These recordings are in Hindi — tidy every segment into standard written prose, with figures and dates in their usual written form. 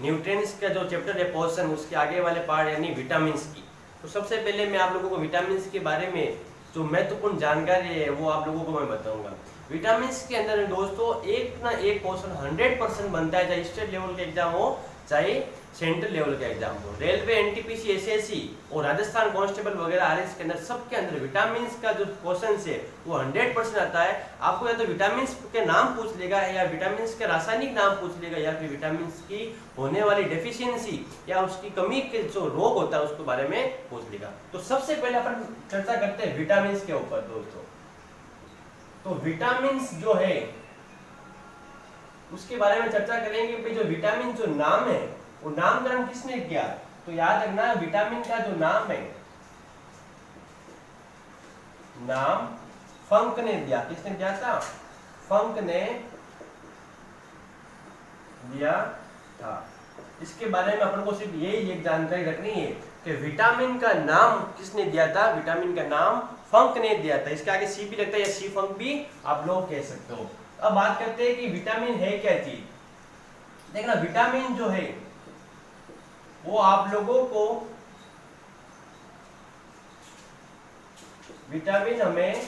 न्यूट्रिएंट्स का जो चैप्टर है पोर्शन, उसके आगे वाले पार्ट यानी विटामिन्स की। तो सबसे पहले मैं आप लोगों को विटामिन्स के बारे में जो महत्वपूर्ण जानकारी है वो आप लोगों को मैं बताऊंगा। विटामिन्स के अंदर दोस्तों एक ना एक पोर्शन 100% बनता है, चाहे स्टेट लेवल का एग्जाम हो चाहे सेंट्रल लेवल का एग्जाम हो। रेलवे, एनटीपीसी, एसएससी और राजस्थान कांस्टेबल वगैरह आरएस के अंदर सबके अंदर विटामिन्स का जो क्वेश्चन है वो 100% आता है। आपको या तो विटामिन्स के नाम पूछ लेगा या विटामिन्स के रासायनिक नाम पूछ लेगा या फिर विटामिन्स की होने वाली डेफिशिएंसी या उसकी कमी के जो रोग होता है उसके बारे में पूछ लेगा। तो सबसे पहले अपन चर्चा करते हैं विटामिन्स के ऊपर दोस्तों। तो विटामिन्स जो है उसके बारे में चर्चा करेंगे कि जो विटामिन जो नाम है वो नामकरण किसने किया। तो याद रखना विटामिन का जो नाम है, नाम फंक ने दिया। किसने दिया था? फंक ने दिया था। इसके बारे में अपन को सिर्फ यही एक जानकारी रखनी है कि विटामिन का नाम किसने दिया था। विटामिन का नाम फंक ने दिया था। इसके आगे सी भी लगता है या सी फंक भी आप लोग कह सकते हो। अब बात करते हैं कि विटामिन है क्या चीज। देखना विटामिन जो है वो आप लोगों को, विटामिन हमें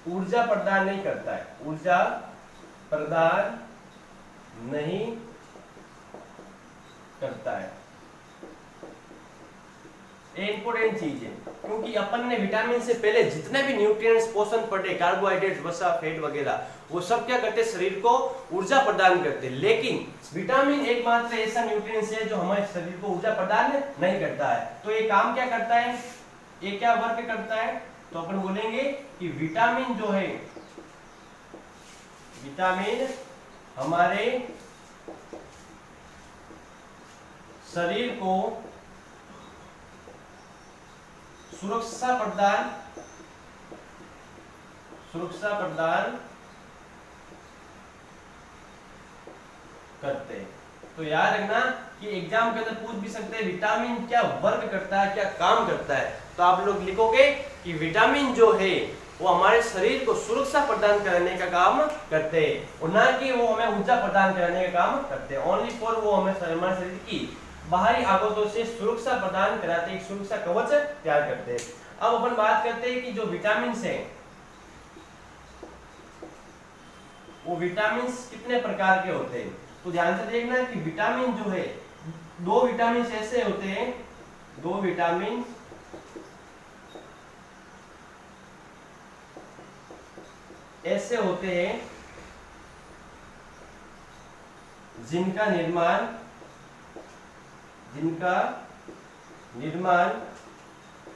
ऊर्जा प्रदान नहीं करता है, ऊर्जा प्रदान नहीं करता है। इंपॉर्टेंट चीज है क्योंकि अपन ने विटामिन से पहले जितने भी न्यूट्रिएंट्स पोषण पढ़े, कार्बोहाइड्रेट, वसा, फैट वगैरह, वो सब क्या करते हैं? शरीर को ऊर्जा प्रदान करते हैं। लेकिन विटामिन एकमात्र ऐसा न्यूट्रिएंट्स है जो हमारे शरीर को ऊर्जा प्रदान नहीं करता है। तो ये काम क्या करता है, ये क्या वर्क करता है? तो अपन बोलेंगे कि विटामिन जो है, विटामिन हमारे शरीर को सुरक्षा प्रदान करते हैं। तो याद रखना कि एग्जाम के अंदर पूछ भी सकते हैं विटामिन क्या वर्क करता है, क्या काम करता है। तो आप लोग लिखोगे कि विटामिन जो है वो हमारे शरीर को सुरक्षा प्रदान करने का काम करते हैं और ना कि वो हमें ऊर्जा प्रदान करने का काम करते हैं। ओनली फॉर वो हमें हमारे शरीर की बाहरी आगतों से सुरक्षा प्रदान कराते, एक सुरक्षा कवच तैयार करते हैं। अब अपन बात करते हैं कि जो विटामिन है वो विटामिन कितने प्रकार के होते हैं। तो ध्यान से देखना कि विटामिन जो है, दो विटामिन ऐसे होते हैं, दो विटामिन ऐसे होते हैं जिनका निर्माण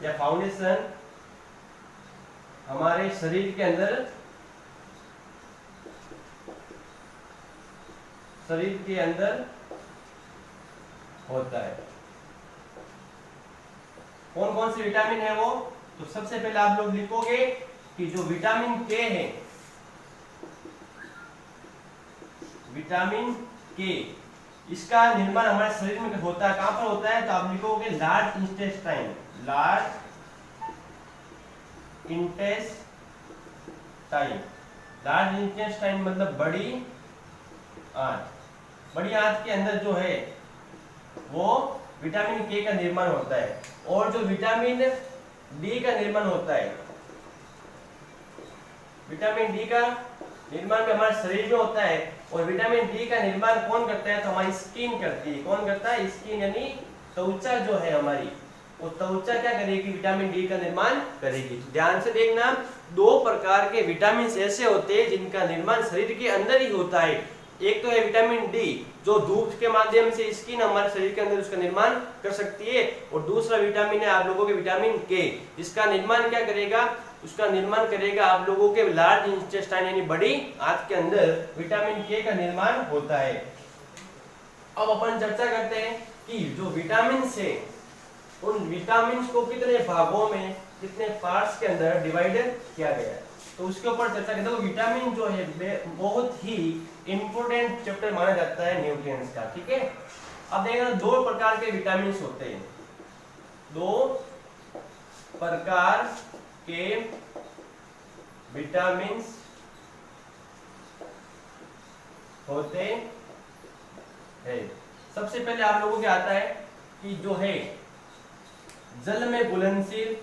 या फाउंडेशन हमारे शरीर के अंदर होता है। कौन कौन से विटामिन है वो? तो सबसे पहले आप लोग लिखोगे कि जो विटामिन के है, विटामिन के, इसका निर्माण हमारे शरीर में होता है। कहां पर होता है? तो आप लिखोगे लार्ज इंटेस्टाइन। लार्ज इंटेस्टाइन मतलब बड़ी आंत। बड़ी आंत के अंदर जो है वो विटामिन के का निर्माण होता है। और जो विटामिन डी का निर्माण होता है, विटामिन डी का निर्माण भी हमारे शरीर में होता है। और विटामिन डी का निर्माण कौन करता है? तो हमारी स्किन करती है। कौन करता है? स्किन यानी त्वचा जो है हमारी, वो त्वचा क्या करेगी? विटामिन डी का निर्माण करेगी। तो ध्यान से देखना, दो प्रकार के विटामिन ऐसे होते हैं जिनका निर्माण शरीर के अंदर ही होता है। एक तो है विटामिन डी जो धूप के माध्यम से स्किन हमारे शरीर के अंदर उसका निर्माण कर सकती है। और दूसरा विटामिन है आप लोगों के विटामिन के, जिसका निर्माण क्या करेगा? उसका निर्माण करेगा आप लोगों के लार्ज इंटेस्टाइन यानी बड़ी आंत के अंदर विटामिन के का निर्माण होता है। अब अपन चर्चा करते हैं कि जो विटामिन है उन विटामिन को कितने भागों में, कितने पार्ट्स के अंदर डिवाइड किया गया है। तो उसके ऊपर चर्चा करते हैं। विटामिन जो है बहुत ही इंपॉर्टेंट चैप्टर माना जाता है न्यूट्रिएंट्स का, ठीक है। अब देखना, दो प्रकार के विटामिन होते हैं, दो प्रकार के विटामिन होते हैं। सबसे पहले आप लोगों के आता है कि जो है जल में घुलनशील,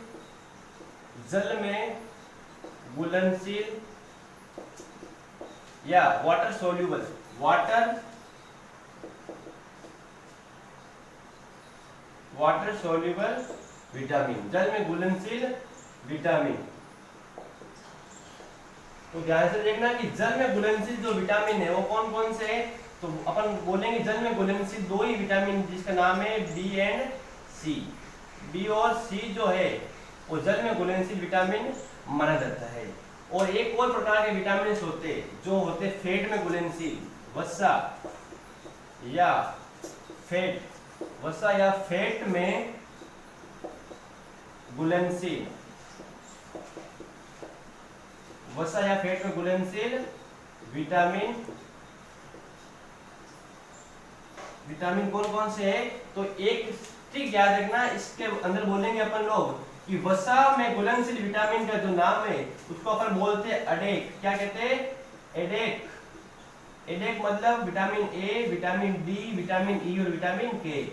जल में घुलनशील या water soluble, water soluble vitamin, जल में घुलनशील विटामिन। तो ध्यान से देखना कि जल में घुलनशील जो विटामिन है वो कौन कौन से है। तो अपन बोलेंगे जल में घुलनशील दो ही विटामिन जिसका नाम है बी एंड सी। बी और सी जो है वो जल में घुलनशील विटामिन माना जाता है। और एक और प्रकार के विटामिन होते जो होते फैट में घुलनशील, वसा या फैट, वसा या फैट में घुलनशील, वसा या फैट में घुलनशील विटामिन। विटामिन कौन कौन से है। तो एक ठीक याद रखना, इसके अंदर बोलेंगे अपन लोग कि वसा में घुलनशील विटामिन का जो नाम है उसको अपन बोलते हैं अडेक। क्या कहते हैं, एडेक। एडेक मतलब vitamin A, vitamin D, vitamin E और विटामिन के।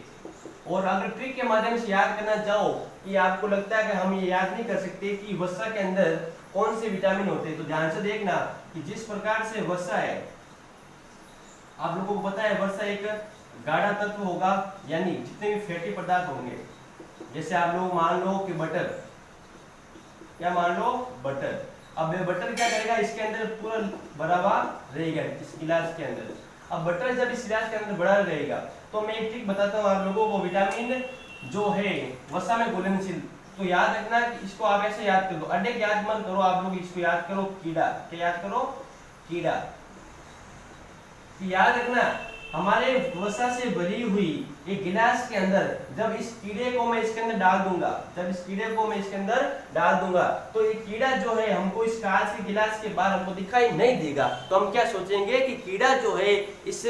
और अगर ट्रिक के माध्यम से याद करना चाहो कि आपको लगता है कि हम ये याद नहीं कर सकते कि वसा के अंदर कौन से विटामिन होते हैं, तो ध्यान से देखना कि जिस प्रकार से वसा है, आप लोगों को पता है वसा एक गाढ़ा तत्व होगा, यानी जितने भी फैटी पदार्थ होंगे, जैसे आप लोग मान लो कि बटर, क्या मान लो बटर। अब बटर क्या करेगा, इसके अंदर पूरा भरा हुआ रहेगा इस गिलास के अंदर। अब बटर जब इस गिलास के अंदर भरा रहेगा तो मैं एक ट्रिक बताता हूँ आप लोगों को। विटामिन जो है वसा में घुलनशील, तो याद रखना कि इसको आप ऐसे याद करो, अडेक याद मत करो आप लोग, इसको याद करो कीड़ा। क्या याद करो, कीड़ा। याद रखना हमारे वसा से भरी हुई एक गिलास के अंदर जब इस कीड़े को मैं इसके अंदर डाल दूंगा, जब इस कीड़े को मैं इसके अंदर डाल दूंगा तो ये कीड़ा जो है हमको इस कांच के गिलास के बाहर हमको दिखाई नहीं देगा। तो हम क्या सोचेंगे कि कीड़ा जो है इस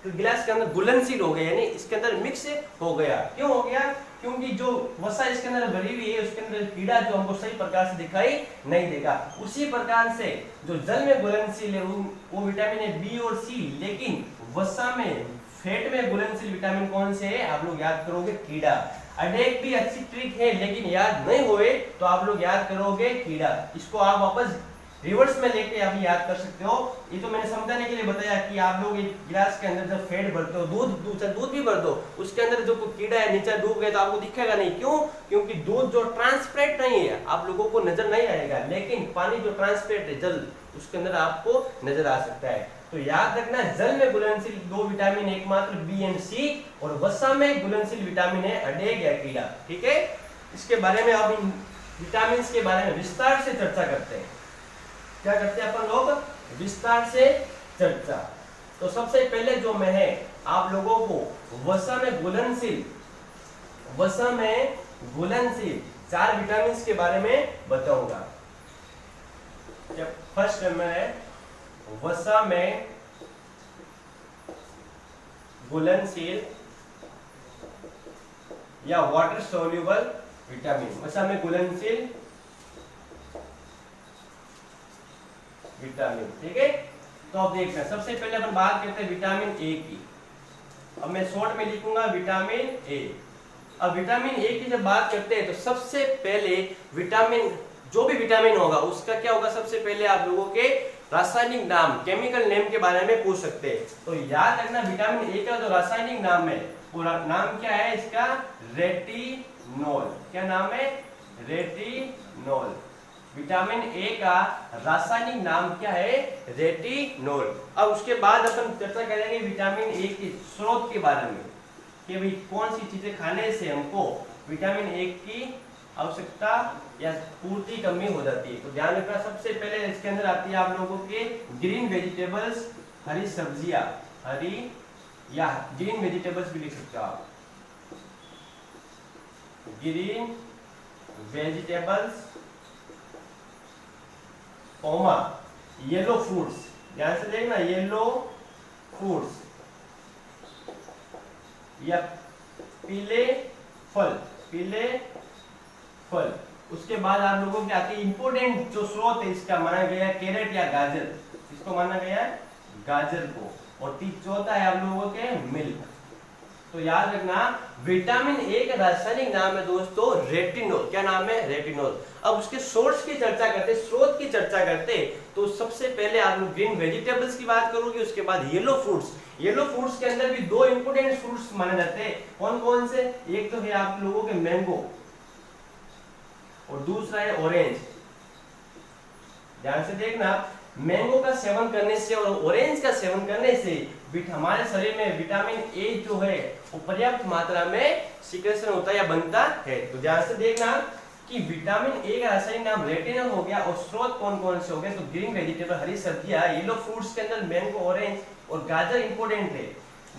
गिलास के अंदर घुलनशील हो गया, यानी इसके अंदर मिक्स हो गया। क्यों हो गया, क्योंकि जो वसा इसके अंदर भरी हुई है उसके अंदर कीड़ा जो हमको सही प्रकार से दिखाई नहीं देगा। उसी प्रकार से जो जल में घुलनशील है वो विटामिन है बी और सी, लेकिन वसा में फैट में घुलनशील विटामिन कौन से है, आप लोग याद करोगे कीड़ा। अडेक भी अच्छी ट्रिक है, लेकिन याद नहीं हुए तो आप लोग याद करोगे कीड़ा। इसको आप वापस रिवर्स में लेके अभी याद कर सकते हो। ये तो मैंने समझाने के लिए बताया कि आप लोग एक गिलास के अंदर जब फैट भरते हो, दूध भी भर दो, उसके अंदर जो कीड़ा है नीचे डूब गए तो आपको दिखेगा नहीं। क्यों, क्योंकि दूध जो ट्रांसपेरेंट नहीं है आप लोगों को नजर नहीं आएगा, लेकिन पानी जो ट्रांसपेरेंट है जल, उसके अंदर आपको नजर आ सकता है। तो याद रखना जल में घुलनशील दो विटामिन एकमात्र बी एंड सी, और वसा में घुलनशील विटामिन है अडेक या कीड़ा। ठीक है, इसके बारे में अब इन विटामिन के बारे में विस्तार से चर्चा करते हैं। क्या करते हैं अपन लोग, विस्तार से चर्चा। तो सबसे पहले जो मैं है आप लोगों को वसा में घुलनशील, वसा में घुलनशील 4 विटामिन के बारे में बताऊंगा। फर्स्ट में वसा में घुलनशील या वाटर सोल्यूबल विटामिन, वसा में घुलनशील विटामिन। ठीक है, तो अब देखना सबसे पहले अपन बात करते हैं विटामिन ए की। अब मैं शॉर्ट में लिखूंगा विटामिन ए। अब विटामिन ए की जब बात करते हैं तो सबसे पहले विटामिन, जो भी विटामिन होगा उसका क्या होगा, सबसे पहले आप लोगों के रासायनिक नाम, केमिकल नेम के बारे में पूछ सकते हैं। तो याद रखना विटामिन ए का जो रासायनिक नाम है पूरा नाम क्या है इसका, रेटिनोल। क्या नाम है, रेटिनोल। विटामिन ए का रासायनिक नाम क्या है, रेटिनोल। अब उसके बाद अपन चर्चा करेंगे विटामिन ए के स्रोत के बारे में कि भाई कौन सी चीजें खाने से हमको विटामिन ए की आवश्यकता या पूर्ति कमी हो जाती है। तो ध्यान रखना सबसे पहले इसके अंदर आती है आप लोगों के ग्रीन वेजिटेबल्स, हरी सब्जियां, हरी या ग्रीन वेजिटेबल्स भी लिख सकते हो आप, ग्रीन वेजिटेबल्स, ओमा येलो फ्रूट्स। ध्यान से देखना येलो फ्रूट्स या पीले फल, पीले फल। उसके बाद आप लोगों के आती है इंपोर्टेंट जो स्रोत है इसका माना गया है कैरेट या गाजर, इसको माना गया है गाजर को। और चौथा है आप लोगों के मिल्क, तो याद रखना विटामिन ए का रासायनिक नाम है दोस्तों रेटिनोल। क्या नाम है? रेटिनोल। अब उसके सोर्स की चर्चा करते, स्रोत की चर्चा करते, तो सबसे पहले आप लोग ग्रीन वेजिटेबल्स की बात करोगे, उसके बाद येलो फ्रूट्स। येलो फ्रूट्स के अंदर भी दो इंपोर्टेंट फ्रूट्स माने जाते हैं। कौन कौन से? एक तो है आप लोगों के मैंगो और दूसरा है ऑरेंज। ध्यान से देखना, मैंगो का सेवन करने से और ऑरेंज का सेवन करने से हमारे शरीर में विटामिन ए जो है वो पर्याप्त मात्रा में सिक्रेशन होता है या बनता है। तो ध्यान से देखना कि विटामिन ए का रासायनिक नाम रेटिनोल हो गया और स्रोत कौन कौन से हो गए? तो ग्रीन वेजिटेबल, हरी सब्जियां, येलो फ्रूट्स के अंदर मैंगो, ऑरेंज और गाजर इंपोर्टेंट है।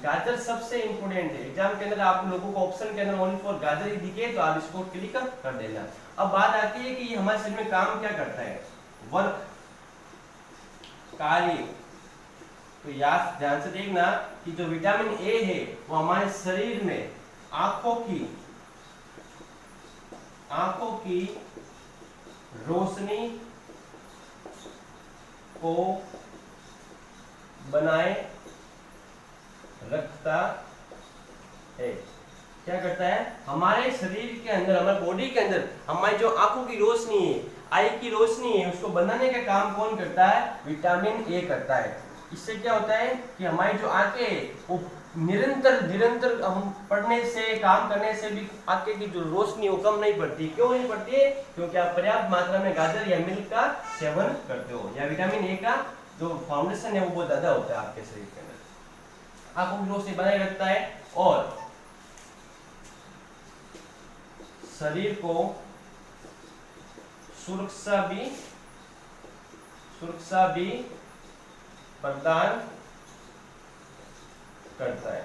गाजर सबसे इंपोर्टेंट है। एग्जाम के अंदर आप लोगों को ऑप्शन के अंदर ओनली फॉर गाजर ही दिखे तो आप इसको क्लिक कर देना। अब बात आती है कि ये हमारे शरीर में काम क्या करता है? वर्क, कार्य। तो याद ध्यान से देखना कि जो विटामिन ए है वो हमारे शरीर में आंखों की रोशनी को बनाए रखता है। क्या करता है? हमारे शरीर के अंदर, हमारे बॉडी के अंदर हमारी जो आंखों की रोशनी है, आई की रोशनी है, उसको बनाने का काम कौन करता है? विटामिन ए करता है। इससे क्या होता है कि हमारी जो आंखें वो निरंतर हम पढ़ने से, काम करने से भी आंखें की जो रोशनी वो कम नहीं पड़ती। क्यों नहीं पड़ती है? क्योंकि आप पर्याप्त मात्रा में गाजर या मिल्क का सेवन करते हो, या विटामिन ए का जो फाउंडेशन है वो बहुत ज्यादा होता है आपके शरीर के अंदर। आंखों की रोशनी बनाए रखता है और शरीर को सुरक्षा भी प्रदान करता है।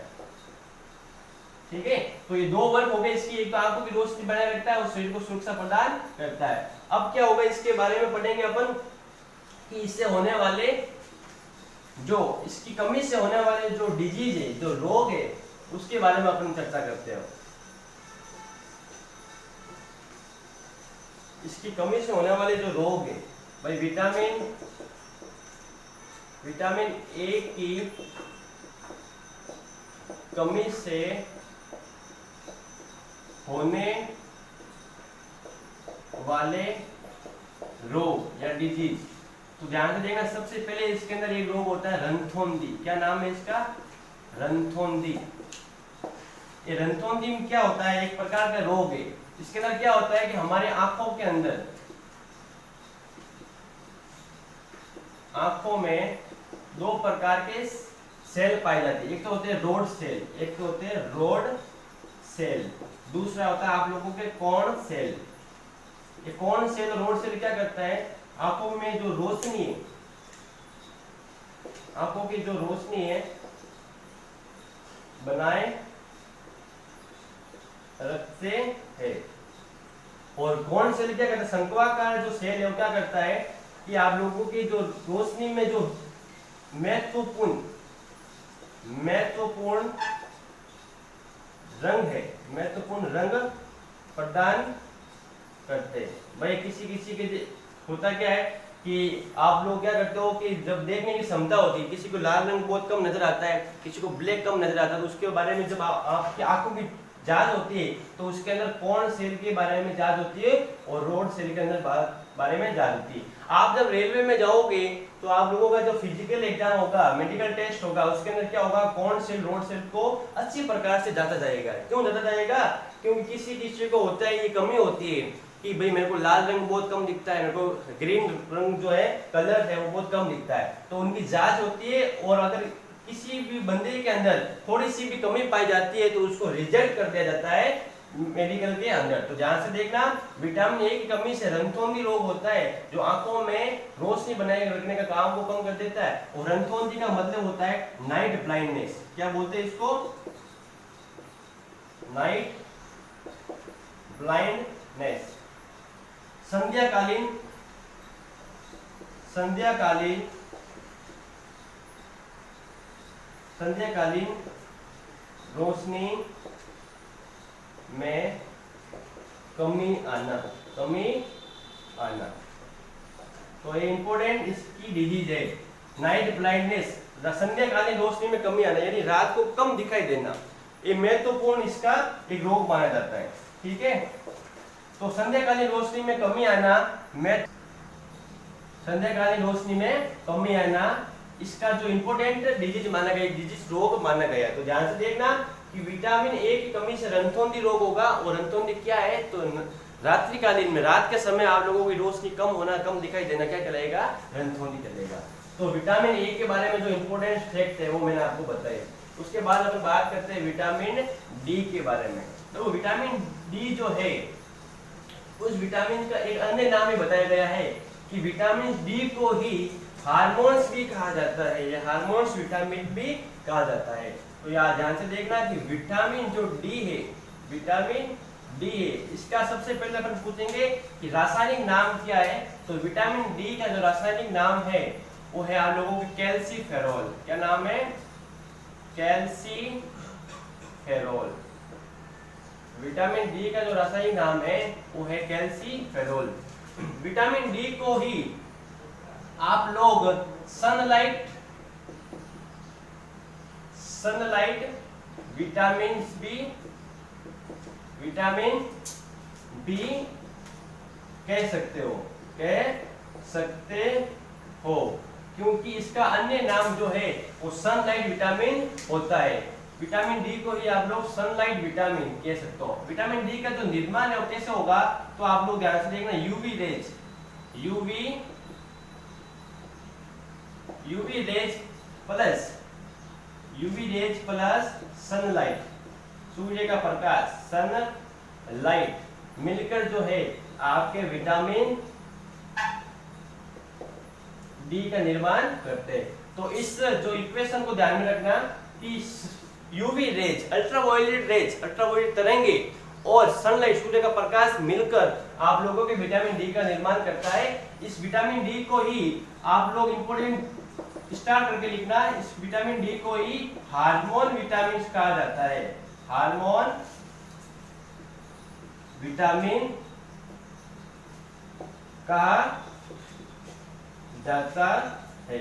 ठीक है, तो ये दो वर्क हो गए इसकी। एक तो आंखों की रोशनी बनाए रखता है और शरीर को सुरक्षा प्रदान करता है। अब क्या होगा इसके बारे में पढ़ेंगे अपन कि इससे होने वाले जो, इसकी कमी से होने वाले जो डिजीज है, जो रोग है, उसके बारे में अपन चर्चा करते हैं। इसकी कमी से होने वाले जो रोग है भाई, विटामिन ए की कमी से होने वाले रोग या डिजीज। तो ध्यान से देखना, सबसे पहले इसके अंदर एक रोग होता है रंथोंदी। क्या नाम है इसका? रंथोंदी। ये रंथोंदी में क्या होता है? एक प्रकार का रोग है। इसके अंदर क्या होता है कि हमारे आंखों के अंदर, आंखों में दो प्रकार के सेल पाए जाते हैं। एक तो होते हैं रोड सेल, दूसरा होता है आप लोगों के कॉर्न सेल। ये कॉर्न सेल और रोड सेल क्या करता है? आंखों में जो रोशनी है, आंखों की जो रोशनी है बनाए रखते हैं। और कौन सेल क्या करता है? शंक्वाकार जो सेल है वो क्या करता है कि आप लोगों की जो रोशनी में जो महत्वपूर्ण रंग प्रदान करते हैं। भाई किसी के होता क्या है कि आप लोग क्या करते हो कि जब देखने की क्षमता होती है, किसी को लाल रंग बहुत कम नजर आता है, किसी को ब्लैक कम नजर आता है, तो उसके बारे में जब आपकी आंखों की जांच होती है तो उसके अंदर कौन सेल के बारे में जांच होती है और रोड सेल के अंदर बारे में जांच होती है। आप जब रेलवे में जाओगे तो आप लोगों का जो फिजिकल एग्जाम होगा, मेडिकल टेस्ट होगा, उसके अंदर क्या होगा? कौन सेल, रोड सेल को अच्छी प्रकार से जांचा जाएगा। क्यों जांचा जाएगा? क्योंकि किसी को होता है, ये कमी होती है कि भाई मेरे को लाल रंग बहुत कम दिखता है, मेरे को ग्रीन रंग जो है कलर है वो बहुत कम दिखता है, तो उनकी जांच होती है। और अगर किसी भी बंदे के अंदर थोड़ी सी भी कमी पाई जाती है तो उसको रिजेक्ट कर दिया जाता है मेडिकल के अंदर। तो ध्यान से देखना, विटामिन ए की कमी से रंथोंदी रोग होता है जो आंखों में रोशनी बनाए रखने का काम को कम कर देता है। और रंथोंदी का मतलब होता है नाइट ब्लाइंडनेस। क्या बोलते हैं इसको? Night blindness. संध्याकालीन रोशनी में कमी आना। तो ये इंपॉर्टेंट इसकी डिजीज है, नाइट ब्लाइंडनेस। संध्याकालीन रोशनी में कमी आना, यानी रात को कम दिखाई देना। ये महत्वपूर्ण इसका एक रोग माना जाता है। ठीक है, तो संध्याकालीन रोशनी में कमी आना, संध्याकालीन रोशनी में कमी आना इसका जो इंपोर्टेंट डिजीज माना गया, डिजीज रोग माना गया। तो ध्यान से देखना कि विटामिन ए की कमी से रणथोंदी रोग होगा। और रणथोंदी क्या है, तो रात्रिकालीन में, रात के समय आप लोगों की रोशनी कम होना, कम दिखाई देना, क्या कहलाएगा, रणथोंदी चलेगा। तो विटामिन ए के बारे में जो इंपोर्टेंट फैक्ट है वो मैंने आपको बताया। उसके बाद अपन बात करते हैं विटामिन डी के बारे में। तो विटामिन डी जो है उस विटामिन का एक अन्य नाम भी बताया गया है कि विटामिन डी को ही हार्मोन्स भी कहा जाता है, या हार्मोन्स विटामिन भी कहा जाता है। तो यार ध्यान से देखना कि विटामिन जो डी है, विटामिन डी है, इसका सबसे पहले अपन पूछेंगे कि रासायनिक नाम क्या है। तो विटामिन डी का जो रासायनिक नाम है वो है आप लोगों को कैल्सीफेरॉल। क्या नाम है, कैल्सीफेरॉल। विटामिन डी का जो रासायनिक नाम है वो है कैल्सीफेरॉल। विटामिन डी को ही आप लोग सनलाइट विटामिन बी कह सकते हो, क्योंकि इसका अन्य नाम जो है वो सनलाइट विटामिन होता है। विटामिन डी को ही आप लोग सनलाइट विटामिन कह सकते हो। विटामिन डी का जो निर्माण है वो कैसे होगा, तो आप लोग ध्यान से देखना, यूवी रेज प्लस सनलाइट, सूर्य का प्रकाश, सनलाइट मिलकर जो है आपके विटामिन डी का निर्माण करते हैं। तो इस जो इक्वेशन को ध्यान में रखना कि यूवी रेज, अल्ट्रावायलेट तरंगे और सनलाइट, सूर्य का प्रकाश मिलकर आप लोगों के विटामिन डी का निर्माण करता है। इस विटामिन डी को ही आप लोग इंपोर्टेंट स्टार्ट करके लिखना, इस विटामिन डी को ही हार्मोन विटामिन कहा जाता है, हार्मोन विटामिन कहा जाता है।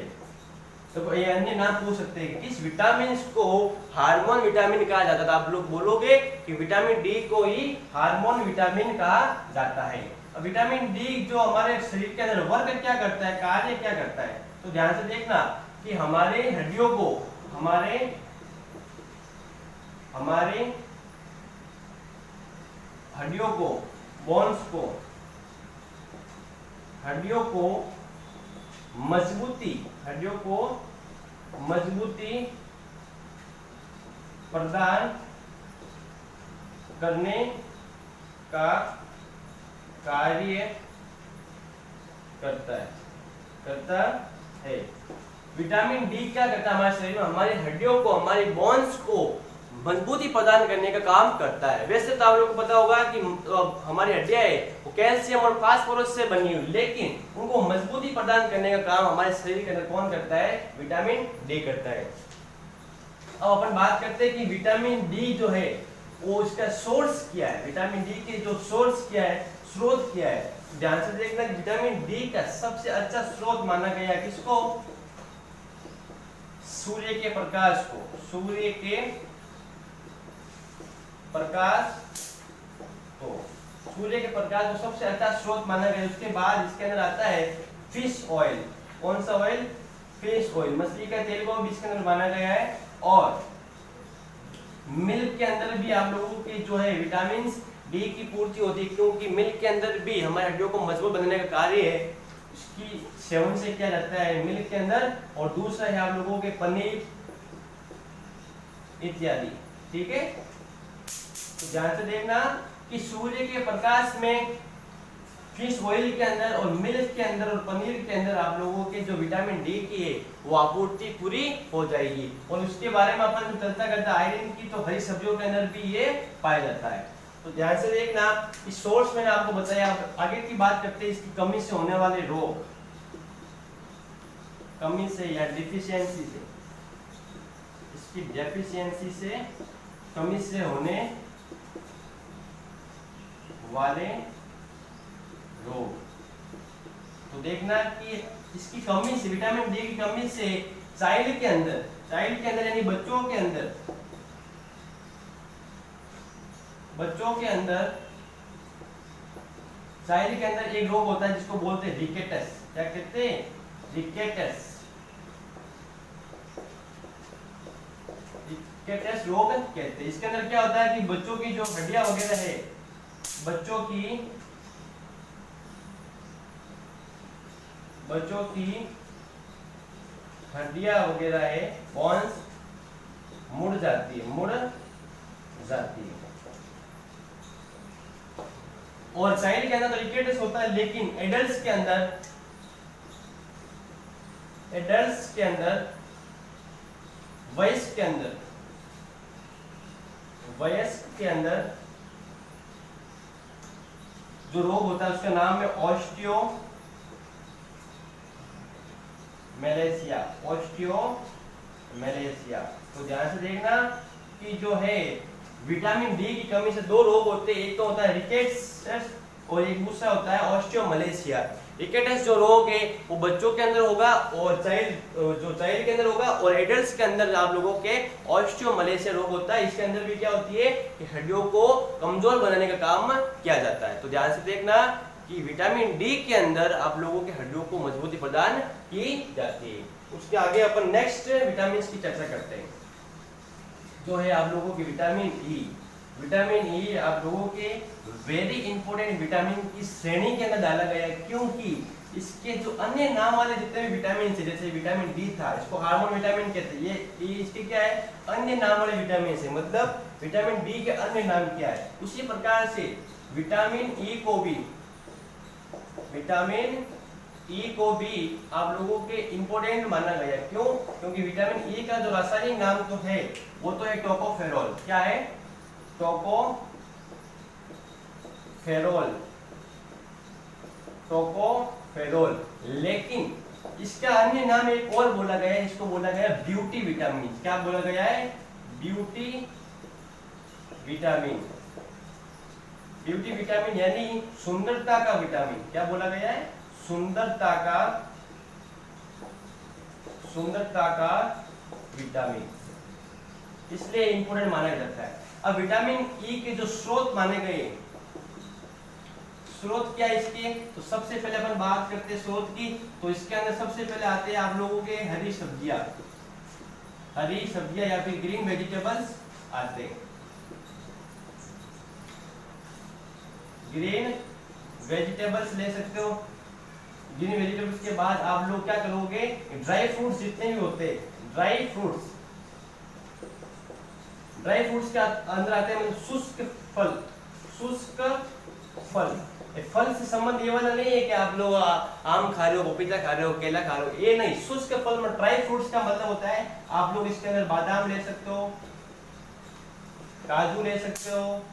तो ये अन्य नाम पूछ सकते हैं, किस विटामिन को हार्मोन विटामिन कहा जाता है। तो आप लोग बोलोगे कि विटामिन डी को ही हार्मोन विटामिन कहा जाता है। अब विटामिन डी जो हमारे शरीर के अंदर वर्क क्या करता है, कार्य क्या करता है, तो ध्यान से देखना कि हमारे हड्डियों को, हमारे हड्डियों को, बोन्स को, हड्डियों को मजबूती प्रदान करने का कार्य करता है। विटामिन डी क्या करता है हमारे शरीर में, हमारी हड्डियों को, हमारी बोन्स को मजबूती प्रदान करने का काम करता है। वैसे तो आप लोगों को पता होगा कि हमारी हड्डियां है वो कैल्शियम और फास्फोरस से बनी हुई, लेकिन उनको मजबूती प्रदान करने का काम हमारे शरीर के अंदर कौन करता है, विटामिन डी करता है। अब अपन बात करते हैं कि विटामिन डी जो है वो इसका सोर्स क्या है, विटामिन डी के जो सोर्स क्या है, स्रोत क्या है। ध्यान से देखना, विटामिन डी का सबसे अच्छा स्रोत माना गया है किसको, सूर्य के प्रकाश को, सूर्य के प्रकाश को सबसे अच्छा स्रोत माना गया। उसके बाद इसके अंदर आता है फिश ऑयल। कौन सा ऑयल, फिश ऑयल, मछली का तेल को भी इसके अंदर माना गया है। और मिल्क के अंदर भी आप लोगों के जो है विटामिन डी की पूर्ति होती है, क्योंकि मिल्क के अंदर भी हमारे हड्डियों को मजबूत बनाने का कार्य है, इसकी सेवन से किया जाता है मिल्क के अंदर। और दूसरा है आप लोगों के पनीर इत्यादि। ठीक है, तो ध्यान से देखना कि सूर्य के प्रकाश में, फिश ऑयल के अंदर और मिल्क के अंदर और पनीर के अंदर आप लोगों के जो विटामिन डी की है वो आपूर्ति पूरी हो जाएगी। और उसके बारे में अपन चर्चा करते हैं आयरन की, तो हरी सब्जियों के अंदर भी ये पाया जाता है। तो ध्यान से देखना, इस सोर्स मैंने आपको बताया। आगे की बात करते हैं इसकी कमी से होने वाले रोग, कमी से या डिफिशियंसी से, इसकी डेफिशिएंसी से, कमी से होने वाले रोग। तो देखना कि इसकी कमी से, विटामिन डी की कमी से चाइल्ड के अंदर यानी बच्चों के अंदर बच्चों के अंदर, चाइल्ड के अंदर एक रोग होता है जिसको बोलते हैं रिकेटस। क्या कहते हैं? रिकेटस। रिकेटस रोग कहते हैं। इसके अंदर क्या होता है कि बच्चों की जो हड्डियां वगैरह है, बच्चों की हड्डियां वगैरह है, बोन्स मुड़ जाती है। और चाइल्ड के अंदर तो रिकेटस होता है, लेकिन एडल्ट्स के अंदर वयस्क के अंदर जो रोग होता है उसका नाम है ऑस्टियोमैलेशिया। तो ध्यान से देखना कि जो है विटामिन डी की कमी से दो रोग होते हैं, एक तो होता है रिकेट्स और एक दूसरा होता है ऑस्टियोमैलेशिया। रिकेटस जो रोग है वो बच्चों के अंदर होगा और चाइल्ड के अंदर होगा, और एडल्ट्स के अंदर आप लोगों के ऑस्टियोमैलेशिया रोग होता है। इसके अंदर भी क्या होती है कि हड्डियों को कमजोर बनाने का काम किया जाता है। तो ध्यान से देखना कि विटामिन डी के अंदर आप लोगों के हड्डियों को मजबूती प्रदान की जाती है। उसके आगे अपन नेक्स्ट विटामिन की चर्चा करते हैं, जो है आप लोगों की विटामिन ई। विटामिन ई आप लोगों के वेरी इंपॉर्टेंट विटामिन की श्रेणी के अंदर डाला गया है, क्योंकि इसके जो अन्य नाम वाले जितने भी विटामिन है, जैसे विटामिन डी था, इसको हार्मोन विटामिन कहते हैं, ये इसके क्या है? अन्य नाम वाले विटामिन है, मतलब विटामिन डी के अन्य नाम क्या है। उसी प्रकार से विटामिन ई को भी आप लोगों के इंपॉर्टेंट माना गया है। क्यों? क्योंकि विटामिन ई का जो रासायनिक नाम तो है वो तो है टोकोफेरोल। क्या है? टोकोफेरोल। लेकिन इसका अन्य नाम एक और बोला गया है, इसको बोला गया ब्यूटी विटामिन। क्या बोला गया है? ब्यूटी विटामिन यानी सुंदरता का विटामिन। क्या बोला गया है? सुंदरता का विटामिन, इसलिए इंपोर्टेंट माना जाता है। अब विटामिन ई के जो स्रोत माने गए, स्रोत क्या है इसके? तो सबसे पहले अपन बात करते हैं स्रोत की। तो इसके अंदर सबसे पहले आते हैं आप लोगों के हरी सब्जियां या फिर ग्रीन वेजिटेबल्स आते हैं। ग्रीन वेजिटेबल्स ले सकते हो। ग्रीन वेजिटेबल्स के बाद आप लोग क्या करोगे? ड्राई फ्रूट्स जितने भी होते हैं, ड्राई फ्रूट्स के अंदर आते हैं शुष्क फल। फल से संबंध ये वाला नहीं है कि आप लोग आम खा रहे हो, पपीता खा रहे हो, केला खा रहे हो, ये नहीं। शुष्क फल में ड्राई फ्रूट्स का मतलब होता है आप लोग इसके अंदर बादाम ले सकते हो, काजू ले सकते हो,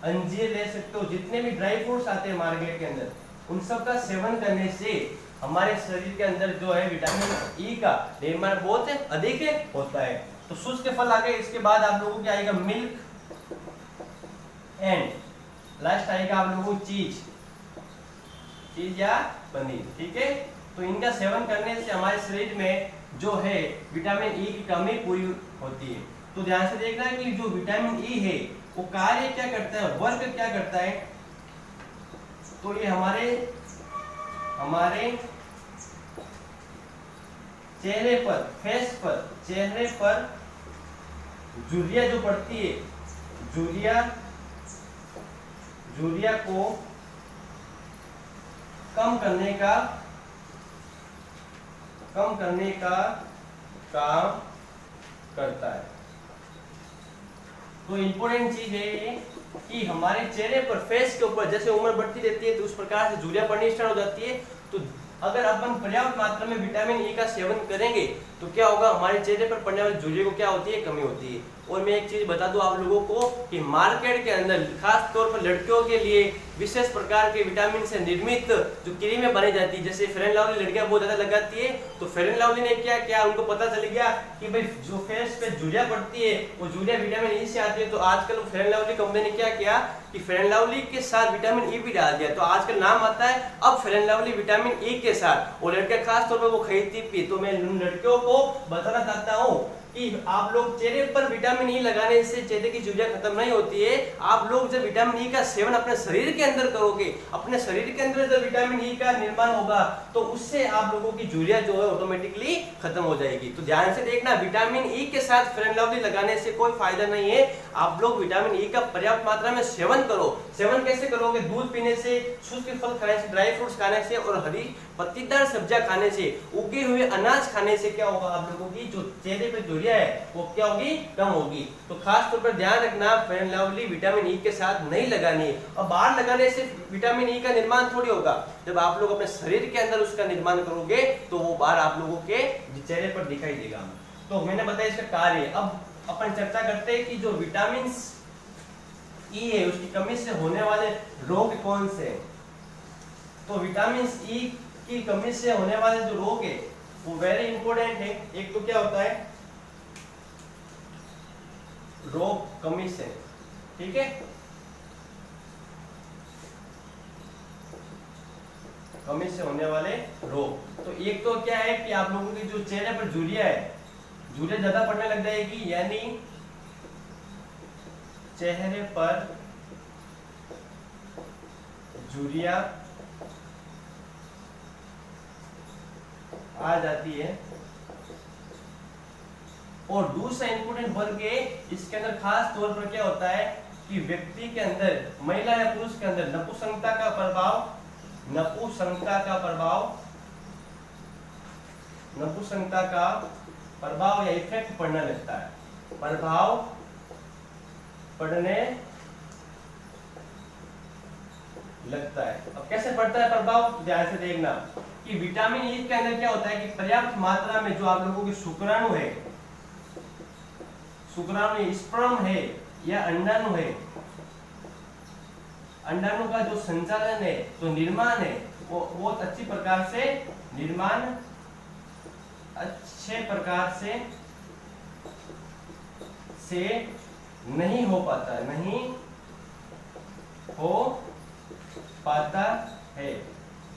अंजीर ले सकते हो। जितने भी ड्राई फ्रूट्स आते हैं मार्केट के अंदर, उन सब का सेवन करने से हमारे शरीर के अंदर जो है विटामिन ई का निर्माण बहुत अधिक होता है। तो शुष्क फल आ गए। इसके बाद आप लोगों को क्या आएगा? मिल्क एंड लास्ट आएगा आप लोगों को चीज या पनीर। ठीक है, तो इनका सेवन करने से हमारे शरीर में जो है विटामिन ई की कमी पूरी होती है। तो ध्यान से देखना है कि जो विटामिन ई है वो कार्य क्या करता है, वर्क क्या करता है। तो ये हमारे चेहरे पर झुर्रियां जो पड़ती है, झुर्रियां को कम करने का काम करता है। तो इंपॉर्टेंट चीज है ये कि हमारे चेहरे पर, फेस के ऊपर जैसे उम्र बढ़ती रहती है तो उस प्रकार से झुर्रियां पड़नी स्टार्ट हो जाती है। तो अगर अपन पर्याप्त मात्रा में विटामिन ई का सेवन करेंगे तो क्या होगा? हमारे चेहरे पर पड़ने वाली झुर्रियों को क्या होती है? कमी होती है। और मैं एक चीज बता दूं आप लोगों को कि मार्केट के अंदर खास तौर पर लड़कियों के लिए विशेष प्रकार के विटामिन से निर्मित जो क्रीमें बनी जाती है, जैसे फेयर एंड लवली लड़कियां बहुत ज्यादा लगाती है। तो फेयर एंड लवली ने क्या किया, उनको पता चल गया कि भाई जो फेस पे झुर्रियां पड़ती है वो झुर्रियां विटामिन ई से आती है। तो आजकल फेयर एंड लवली कंपनी ने क्या किया कि फेयर एंड लवली के साथ विटामिन ई भी डाल दिया। तो आजकल नाम आता है अब fair and lovely vitamin E के साथ, और लड़कियां खास तौर पर वो खरीदती भी। तो मैं लड़कियों को बताना चाहता हूँ कि आप लोग चेहरे पर विटामिन ई लगाने से चेहरे की झुर्रियां खत्म नहीं होती है। आप लोग जब विटामिन ई का सेवन अपने शरीर के अंदर करोगे, अपने शरीर के अंदर जब विटामिन ई का निर्माण होगा तो उससे आप लोगों की झुर्रियां जो है ऑटोमेटिकली खत्म हो जाएगी। तो ध्यान से देखना, विटामिन ई के साथ फेयर एंड लवली लगाने से कोई फायदा नहीं है। आप लोग विटामिन ई का पर्याप्त मात्रा में सेवन करो। सेवन कैसे करोगे? दूध पीने से, शुष्क फल खाने से, ड्राई फ्रूट्स खाने से और हरी पत्तीदार सब्जियां खाने से, उगे हुए अनाज खाने से क्या होगा? आप लोगों की जो चेहरे पे झुर्रियां है वो क्या होगी? कम होगी। तो खास तौर पर ध्यान रखना, fair and lovely vitamin E के साथ नहीं लगानी है। और बाहर लगाने से विटामिन ई का निर्माण थोड़ी होगा। जब आप लोग अपने शरीर के अंदर उसका निर्माण करोगे तो वो बाहर आप लोगों के चेहरे पर दिखाई देगा। तो मैंने बताया इसका कार्य। अब अपन चर्चा करते हैं कि जो विटामिन ई है उसकी कमी से होने वाले रोग कौन से हैं। तो विटामिन ई की कमी से होने वाले जो रोग है वो वेरी इंपॉर्टेंट है। एक तो क्या होता है? रोग कमी से, ठीक है, कमी से होने वाले रोग। तो एक तो क्या है कि आप लोगों की जो चेहरे पर झुर्रियां है, झुर्रियां ज्यादा पड़ने लग जाएगी, यानी चेहरे पर झुर्रियां आ जाती है। और दूसरा इंपोर्टेंट वर्ग है, इसके अंदर खास तौर पर क्या होता है कि व्यक्ति के अंदर, महिला या पुरुष के अंदर नपुंसकता का प्रभाव, नपुंसकता का प्रभाव, नपुंसकता का प्रभाव या इफेक्ट पड़ने लगता है। प्रभाव पड़ने लगता है। अब कैसे पड़ता है प्रभाव? ध्यान से देखना कि विटामिन ई के अंदर क्या होता है कि पर्याप्त मात्रा में जो आप लोगों के शुक्राणु है, शुक्राणु स्पर्म है या अंडाणु है, अंडाणु का जो संचालन है, जो निर्माण है, वो बहुत अच्छी प्रकार से निर्माण, अच्छे प्रकार से नहीं हो पाता, नहीं हो पाता है।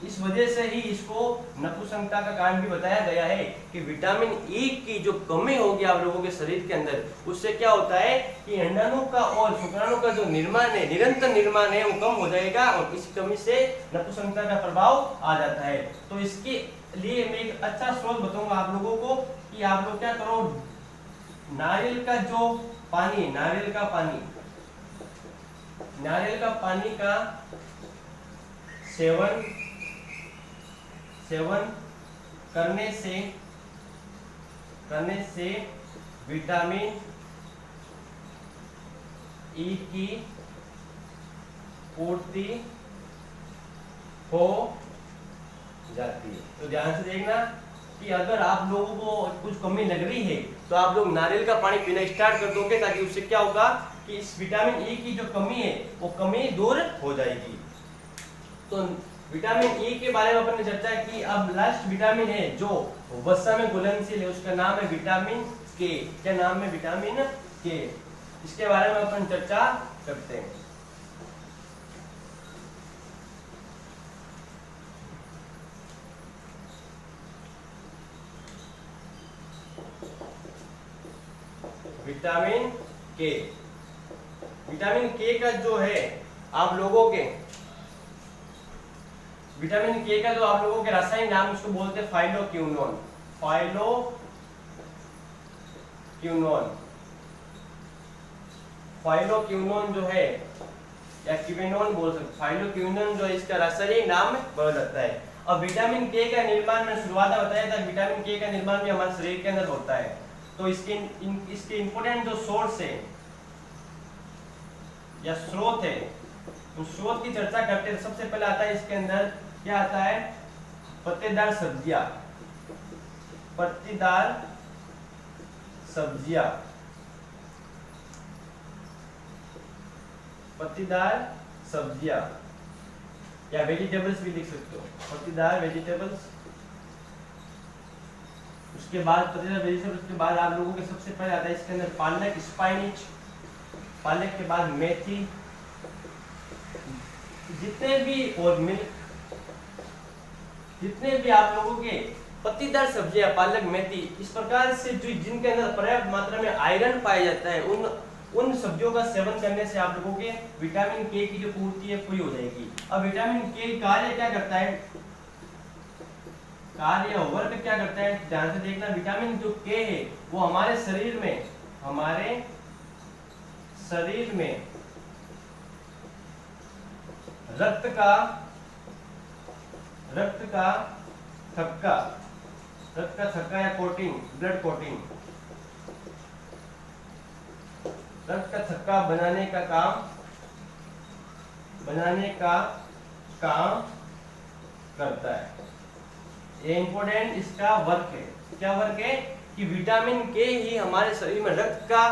इस वजह से ही इसको नपुंसकता का कारण भी बताया गया है कि विटामिन ई की जो कमी होगी आप लोगों के शरीर के अंदर, उससे क्या होता है कि अंडाणु का और शुक्राणु का जो निर्माण है, निरंतर निर्माण है, वो कम हो जाएगा और इस कमी से नपुंसकता का प्रभाव आ जाता है। तो इसके लिए मैं एक अच्छा स्रोत बताऊंगा आप लोगों को कि आप लोग क्या करो, नारियल का जो पानी, नारियल का पानी, नारियल का पानी का सेवन करने से विटामिन ई की पूर्ति हो जाती है। तो ध्यान से देखना कि अगर आप लोगों को कुछ कमी लग रही है तो आप लोग नारियल का पानी पीना स्टार्ट कर दोगे, ताकि उससे क्या होगा कि इस विटामिन ई की जो कमी है वो कमी दूर हो जाएगी। तो विटामिन ई के बारे में अपन ने चर्चा की। अब लास्ट विटामिन है जो वसा में घुलनशील है, उसका नाम है विटामिन के। क्या नाम है? विटामिन के। इसके बारे में अपन चर्चा करते हैं। विटामिन के, विटामिन के का जो है आप लोगों के, विटामिन के का जो आप लोगों के रासायनिक नाम, उसको बोलते हैं फाइलोक्विनोन। फाइलोक्विनोन, फाइलोक्विनोन जो है या क्विनोन बोल सकते, फाइलोक्विनोन जो है इसका रासायनिक नाम बदल जाता है। अब विटामिन के का निर्माण में शुरुआत में बताया था, विटामिन के का निर्माण भी हमारे शरीर के अंदर होता है। तो इसके इंपोर्टेंट जो सोर्स है या स्रोत है, उस स्रोत की चर्चा करते हैं। सबसे पहले आता है इसके अंदर, क्या आता है? पत्तेदार सब्जियां, पत्तेदार सब्जियां, पत्तेदार सब्जियां या वेजिटेबल्स भी लिख सकते हो, पत्तेदार वेजिटेबल्स। उसके बाद पत्तेदार वेजिटेबल्स के बाद आप लोगों के सबसे पहले आता है इसके अंदर पालक, स्पाइनिच, पालक के बाद मेथी, जितने भी और मिल्क, जितने भी आप लोगों के पत्तीदार सब्जियां, पालक, मेथी, इस प्रकार से जो जिनके अंदर पर्याप्त मात्रा में आयरन पाया जाता है, उन सब्जियों का सेवन करने से आप लोगों के विटामिन के की जो पूर्ति है पूरी हो जाएगी। अब विटामिन के कार्य क्या करता है, कार्य वर्क क्या करता है, ध्यान से देखना। विटामिन जो के है वो हमारे शरीर में रक्त का थक्का या कोटिंग, ब्लड कोटिंग, रक्त का थक्का बनाने का काम करता है। ये इंपॉर्टेंट इसका वर्क है। क्या वर्क है कि विटामिन के ही हमारे शरीर में रक्त का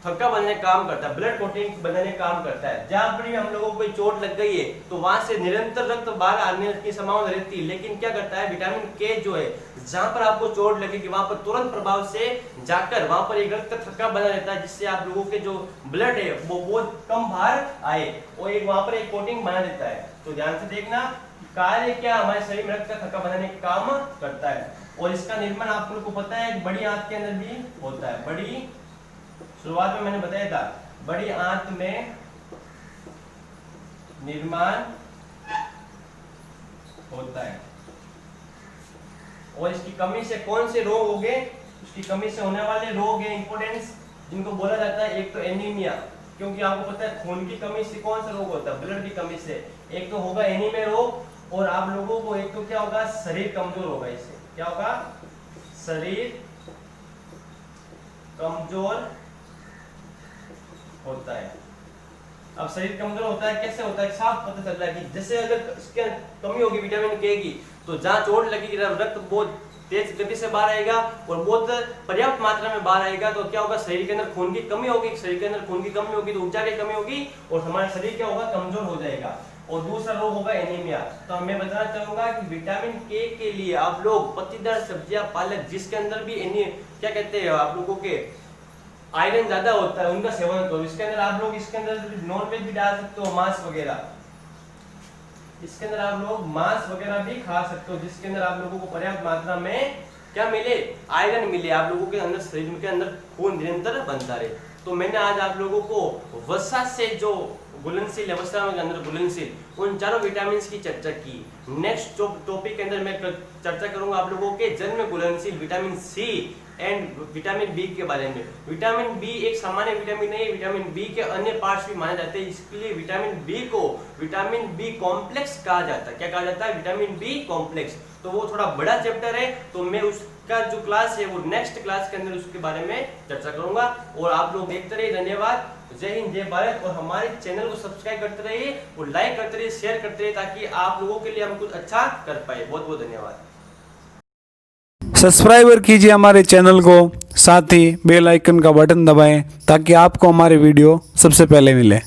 थक्का बनने का काम करता है, ब्लड कोटिंग बनाने का काम करता है। जहां पर भी हम लोगों को कोई चोट लग गई है तो वहां से निरंतर रक्त बाहर आने की संभावना रहती है, लेकिन क्या करता है विटामिन के जो है, जहां पर आपको चोट लगेगी वहां पर तुरंत प्रभाव से जाकर वहां पर एक रक्त का थक्का बना रहता है, जिससे आप लोगों के जो ब्लड है वो बहुत कम बाहर आए और एक वहां पर एक कोटिंग बना देता है। तो ध्यान से देखना, कार्य क्या हमारे शरीर में रक्त का थक्का बनाने का काम करता है। और इसका निर्माण आप लोगों को पता है बड़ी आंत के अंदर भी होता है। बड़ी, शुरुआत में मैंने बताया था, बड़ी आंत में निर्माण होता है। और इसकी कमी से कौन से रोग होंगे, इसकी कमी से होने वाले रोग है इंपॉर्टेंस, जिनको बोला जाता है एक तो एनीमिया, क्योंकि आपको पता है खून की कमी से कौन सा रोग होता है, ब्लड की कमी से एक तो होगा एनीमिया रोग, और आप लोगों को एक तो क्या होगा, शरीर कमजोर होगा। इससे क्या होगा, शरीर कमजोर होता है। अब शरीर कमजोर होता है, कैसे होता है, साफ पता चल रहा है कि जैसे अगर इसके कमी होगी विटामिन के की, तो जहां चोट लगेगी रक्त बहुत तेज गति से बाहर आएगा और बहुत पर्याप्त मात्रा में बाहर आएगा, तो क्या होगा, शरीर के अंदर खून की कमी होगी। शरीर के अंदर खून की कमी होगी तो ऊर्जा की कमी होगी और हमारा शरीर क्या होगा, कमजोर हो जाएगा। और दूसरा रोग होगा एनीमिया। तो मैं बताना चाहूंगा कि विटामिन के लिए आप लोग पत्तीदार सब्जियां, पालक, जिसके अंदर भी क्या कहते हैं आप लोगों के आयरन ज्यादा होता है, उनका सेवन करो। इसके अंदर आप लोग इसके अंदर नॉन वेज भी डाल सकते हो, मांस वगैरह, इसके अंदर आप लोग मांस वगैरह भी खा सकते हो, जिसके अंदर आप लोगों को पर्याप्त मात्रा में क्या मिले, आयरन मिले, आप लोगों के अंदर शरीर के अंदर खून निरंतर बनता रहे। तो मैंने आज आप लोगों को वसा से जो घुलनशील है, वसा के अंदर घुलनशील, उन चारों विटामिन की चर्चा की। नेक्स्ट टॉपिक के अंदर मैं चर्चा करूंगा आप लोगों के जल में घुलनशील vitamin C and vitamin B के बारे में। विटामिन बी एक सामान्य विटामिन नहीं है, विटामिन बी के अन्य पार्ट्स भी माने जाते हैं, इसके लिए विटामिन बी को विटामिन बी कॉम्प्लेक्स कहा जाता है। क्या कहा जाता है, विटामिन बी कॉम्प्लेक्स। तो वो थोड़ा बड़ा चैप्टर है, तो मैं उसका जो क्लास है वो नेक्स्ट क्लास के अंदर उसके बारे में चर्चा करूंगा। और आप लोग देखते रहिए, धन्यवाद, जय हिंद, जय भारत। और हमारे चैनल को सब्सक्राइब करते रहिए और लाइक करते रहिए, शेयर करते रहिए, ताकि आप लोगों के लिए हम कुछ अच्छा कर पाए। बहुत बहुत धन्यवाद। सब्सक्राइबर कीजिए हमारे चैनल को, साथ ही बेल आइकन का बटन दबाएं ताकि आपको हमारे वीडियो सबसे पहले मिले।